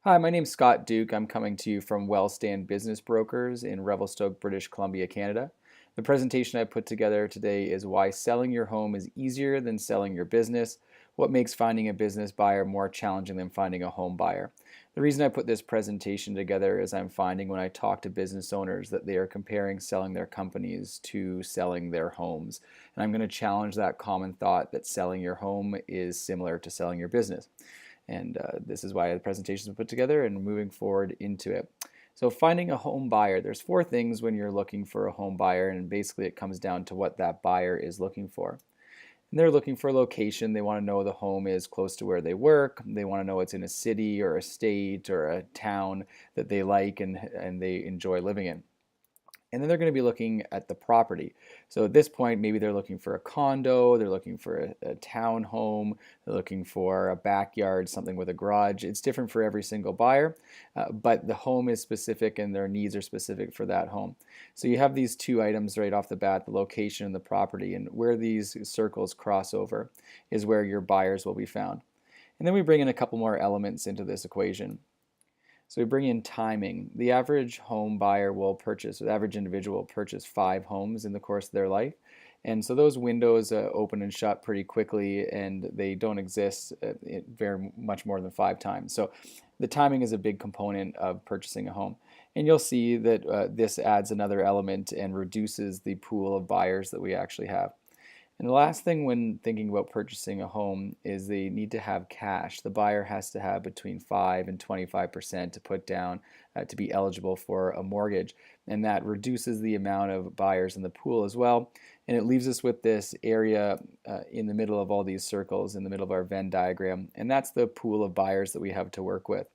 Hi, my name's Scott Duke. I'm coming to you from Welstand Business Brokers in Revelstoke, British Columbia, Canada. The presentation I put together today is why selling your home is easier than selling your business, what makes finding a business buyer more challenging than finding a home buyer. The reason I put this presentation together is I'm finding when I talk to business owners that they are comparing selling their companies to selling their homes. And I'm going to challenge that common thought that selling your home is similar to selling your business. And this is why the presentation is put together and moving forward into it. So finding a home buyer, there's four things when you're looking for a home buyer, and basically it comes down to what that buyer is looking for. And they're looking for a location. They want to know the home is close to where they work. They want to know it's in a city or a state or a town that they like and they enjoy living in. And then they're going to be looking at the property. So at this point, maybe they're looking for a condo, they're looking for a town home, they're looking for a backyard, something with a garage. It's different for every single buyer, but the home is specific and their needs are specific for that home. So you have these two items right off the bat, the location and the property, and where these circles cross over is where your buyers will be found. And then we bring in a couple more elements into this equation. So we bring in timing. The average home buyer will purchase, the average individual will purchase 5 homes in the course of their life. And so those windows open and shut pretty quickly, and they don't exist very much more than 5 times. So the timing is a big component of purchasing a home. And you'll see that this adds another element and reduces the pool of buyers that we actually have. And the last thing when thinking about purchasing a home is they need to have cash. The buyer has to have between 5 and 25% to put down to be eligible for a mortgage. And that reduces the amount of buyers in the pool as well. And it leaves us with this area in the middle of all these circles, in the middle of our Venn diagram. And that's the pool of buyers that we have to work with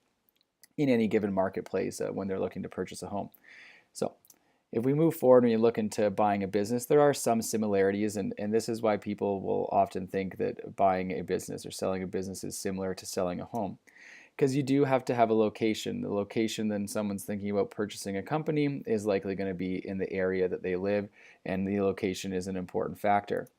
in any given marketplace when they're looking to purchase a home. So if we move forward and you look into buying a business, there are some similarities, and this is why people will often think that buying a business or selling a business is similar to selling a home. Because you do have to have a location. The location then someone's thinking about purchasing a company is likely going to be in the area that they live, and the location is an important factor.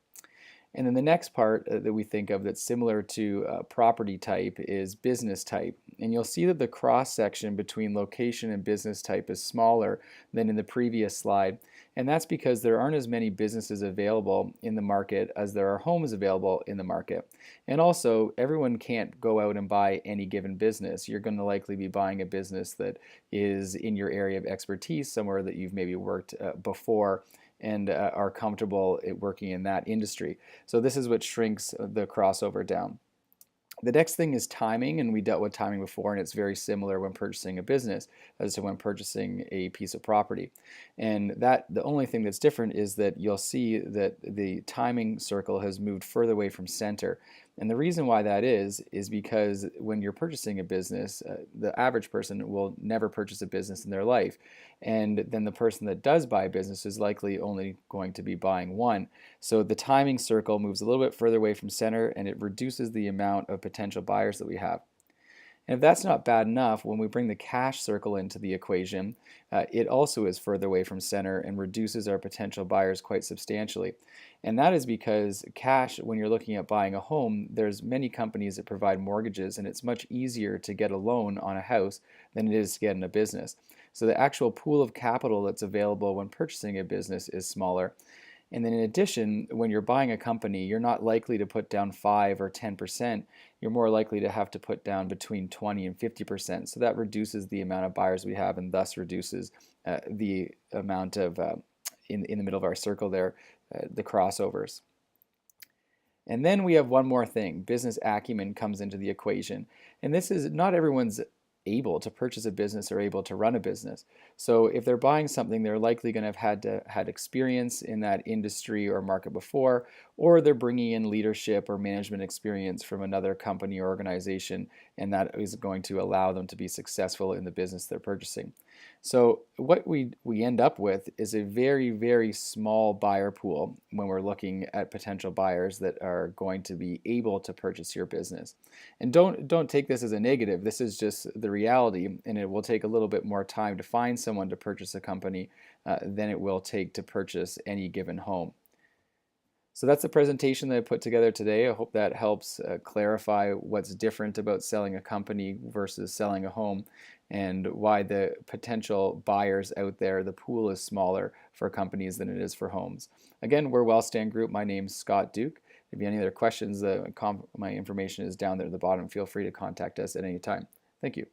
And then the next part that we think of that's similar to property type is business type. And you'll see that the cross section between location and business type is smaller than in the previous slide. And that's because there aren't as many businesses available in the market as there are homes available in the market. And also, everyone can't go out and buy any given business. You're going to likely be buying a business that is in your area of expertise, somewhere that you've maybe worked before and are comfortable working in that industry. So this is what shrinks the crossover down. The next thing is timing, and we dealt with timing before, and it's very similar when purchasing a business as to when purchasing a piece of property. And that the only thing that's different is that you'll see that the timing circle has moved further away from center. And the reason why that is because when you're purchasing a business, the average person will never purchase a business in their life. And then the person that does buy a business is likely only going to be buying one. So the timing circle moves a little bit further away from center, and it reduces the amount of potential buyers that we have. And if that's not bad enough, when we bring the cash circle into the equation, it also is further away from center and reduces our potential buyers quite substantially. And that is because cash, when you're looking at buying a home, there's many companies that provide mortgages, and it's much easier to get a loan on a house than it is to get in a business. So the actual pool of capital that's available when purchasing a business is smaller. And then in addition, when you're buying a company, you're not likely to put down 5 or 10%. You're more likely to have to put down between 20 and 50%. So that reduces the amount of buyers we have and thus reduces the amount of, in the middle of our circle there, the crossovers. And then we have one more thing. Business acumen comes into the equation. And this is not everyone's able to purchase a business or able to run a business. So if they're buying something, they're likely going to have had experience in that industry or market before, or they're bringing in leadership or management experience from another company or organization, and that is going to allow them to be successful in the business they're purchasing. So what we end up with is a very, very small buyer pool when we're looking at potential buyers that are going to be able to purchase your business. And don't take this as a negative. This is just the reality, and it will take a little bit more time to find someone to purchase a company than it will take to purchase any given home. So that's the presentation that I put together today. I hope that helps clarify what's different about selling a company versus selling a home and why the potential buyers out there, the pool is smaller for companies than it is for homes. Again, we're Welstand Group. My name's Scott Duke. If you have any other questions, my information is down there at the bottom. Feel free to contact us at any time. Thank you.